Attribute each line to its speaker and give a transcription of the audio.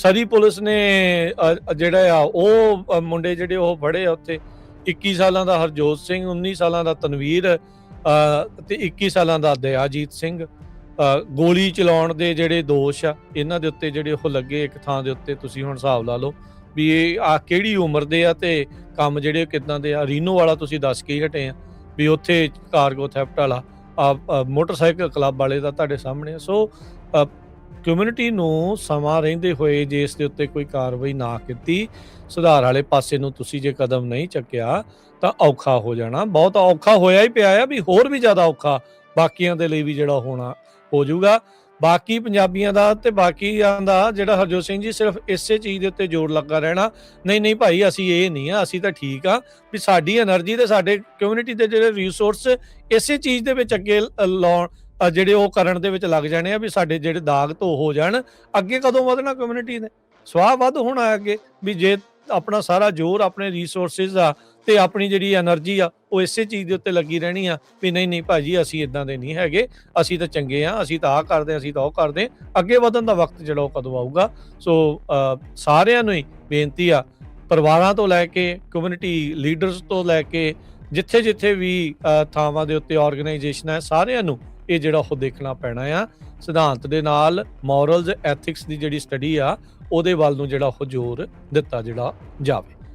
Speaker 1: ਸਰੀ police ਨੇ ਜਿਹੜਾ ਆ ਉਹ ਮੁੰਡੇ ਜਿਹੜੇ ਉਹ ਫੜੇ ਆ ਉੱਥੇ 21 ਸਾਲਾਂ ਦਾ ਹਰਜੋਤ ਸਿੰਘ, 19 ਸਾਲਾਂ ਦਾ ਤਨਵੀਰ ਤੇ 21 ਸਾਲਾਂ ਦਾ ਦਇਆਜੀਤ ਸਿੰਘ। ਗੋਲੀ ਚਲਾਉਣ ਦੇ ਜਿਹੜੇ ਦੋਸ਼ ਆ ਇਹਨਾਂ ਦੇ ਉੱਤੇ ਜਿਹੜੇ ਉਹ ਲੱਗੇ ਇੱਕ ਥਾਂ ਦੇ ਉੱਤੇ। ਤੁਸੀਂ ਹੁਣ ਹਿਸਾਬ ਲਾ ਲਓ ਵੀ ਇਹ ਕਿਹੜੀ ਉਮਰ ਦੇ ਆ ਤੇ ਕੰਮ ਜਿਹੜੇ ਕਿੱਦਾਂ ਦੇ ਆ। ਰੀਨੋ ਵਾਲਾ ਤੁਸੀਂ ਦੱਸ ਕੇ ਹੀ ਹਟੇ ਆ ਵੀ ਉੱਥੇ ਕਾਰਗੋ ਥੈਫਟ ਵਾਲਾ ਮੋਟਰਸਾਈਕਲ ਕਲੱਬ ਵਾਲੇ ਦਾ ਤੁਹਾਡੇ ਸਾਹਮਣੇ ਆ। ਸੋ ਕਮਿਊਨਿਟੀ ਨੂੰ ਸਮਾਂ ਰਹਿੰਦੇ ਹੋਏ ਜੇ ਇਸ ਦੇ ਉੱਤੇ ਕੋਈ ਕਾਰਵਾਈ ਨਾ ਕੀਤੀ, ਸੁਧਾਰ ਵਾਲੇ ਪਾਸੇ ਨੂੰ ਤੁਸੀਂ ਜੇ ਕਦਮ ਨਹੀਂ ਚੱਕਿਆ ਤਾਂ ਔਖਾ ਹੋ ਜਾਣਾ। ਬਹੁਤ ਔਖਾ ਹੋਇਆ ਹੀ ਪਿਆ ਆ, ਵੀ ਹੋਰ ਵੀ ਜ਼ਿਆਦਾ ਔਖਾ ਬਾਕੀਆਂ ਦੇ ਲਈ ਵੀ ਜਿਹੜਾ ਹੋਣਾ ਹੋ ਜਾਊਗਾ। ਬਾਕੀ ਪੰਜਾਬੀਆਂ ਦਾ ਤੇ ਬਾਕੀਆਂ ਦਾ ਜਿਹੜਾ ਹਰਜੋਤ ਸਿੰਘ ਜੀ ਸਿਰਫ ਇਸੇ ਚੀਜ਼ ਦੇ ਉੱਤੇ ਜ਼ੋਰ ਲੱਗਾ ਰਹਿਣਾ, ਨਹੀਂ ਭਾਈ ਅਸੀਂ ਇਹ ਨਹੀਂ ਆ, ਅਸੀਂ ਤਾਂ ਠੀਕ ਆ ਵੀ ਸਾਡੀ એનર્ਜੀ ਤੇ ਸਾਡੇ ਕਮਿਊਨਿਟੀ ਦੇ ਜਿਹੜੇ ਰਿਸੋਰਸ ਇਸੇ ਚੀਜ਼ ਦੇ ਵਿੱਚ ਅੱਗੇ ਲਾਉਣ ਜਿਹੜੇ ਉਹ ਕਰਨ ਦੇ ਵਿੱਚ ਲੱਗ ਜਾਣੇ ਆ ਵੀ ਸਾਡੇ ਜਿਹੜੇ ਦਾਗ ਧੋ ਹੋ ਜਾਣ। ਅੱਗੇ ਕਦੋਂ ਵਧਣਾ ਕਮਿਊਨਿਟੀ ਨੇ? ਸਵਾਹ ਵੱਧ ਹੋਣਾ ਅੱਗੇ ਵੀ ਜੇ ਆਪਣਾ ਸਾਰਾ ਜ਼ੋਰ ਆਪਣੇ ਰਿਸੋਰਸਿਸ ਆ ਤੇ ਆਪਣੀ ਜਿਹੜੀ એનર્ਜੀ ਆ ਉਹ ਇਸੇ ਚੀਜ਼ ਦੇ ਉੱਤੇ ਲੱਗੀ ਰਹਿਣੀ ਆ ਵੀ ਨਹੀਂ ਭਾਜੀ ਅਸੀਂ ਇਦਾਂ ਦੇ ਨਹੀਂ ਹੈਗੇ, ਅਸੀਂ ਤਾਂ ਚੰਗੇ ਆ, ਅਸੀਂ ਤਾਂ ਆਹ ਕਰਦੇ, ਅਸੀਂ ਤਾਂ ਉਹ ਕਰਦੇ। ਅੱਗੇ ਵਧਣ ਦਾ ਵਕਤ ਜਿਹੜਾ ਉਹ ਕਦੋਂ ਆਊਗਾ? ਸੋ ਸਾਰਿਆਂ ਨੂੰ ਹੀ ਬੇਨਤੀ ਆ, ਪਰਿਵਾਰਾਂ ਤੋਂ ਲੈ ਕੇ ਕਮਿਊਨਿਟੀ ਲੀਡਰਸ ਤੋਂ ਲੈ ਕੇ ਜਿੱਥੇ ਵੀ ਥਾਵਾਂ ਦੇ ਉੱਤੇ ਆਰਗੇਨਾਈਜੇਸ਼ਨ ਹੈ, ਸਾਰਿਆਂ ਨੂੰ ਇਹ ਜਿਹੜਾ ਉਹ ਦੇਖਣਾ ਪੈਣਾ ਆ। ਸਿਧਾਂਤ ਦੇ ਨਾਲ ਮੋਰਲਸ ਐਥਿਕਸ ਦੀ ਜਿਹੜੀ ਸਟੱਡੀ ਆ ਉਹਦੇ ਵੱਲ ਨੂੰ ਜਿਹੜਾ ਉਹ ਜ਼ੋਰ ਦਿੱਤਾ ਜਿਹੜਾ ਜਾਵੇ।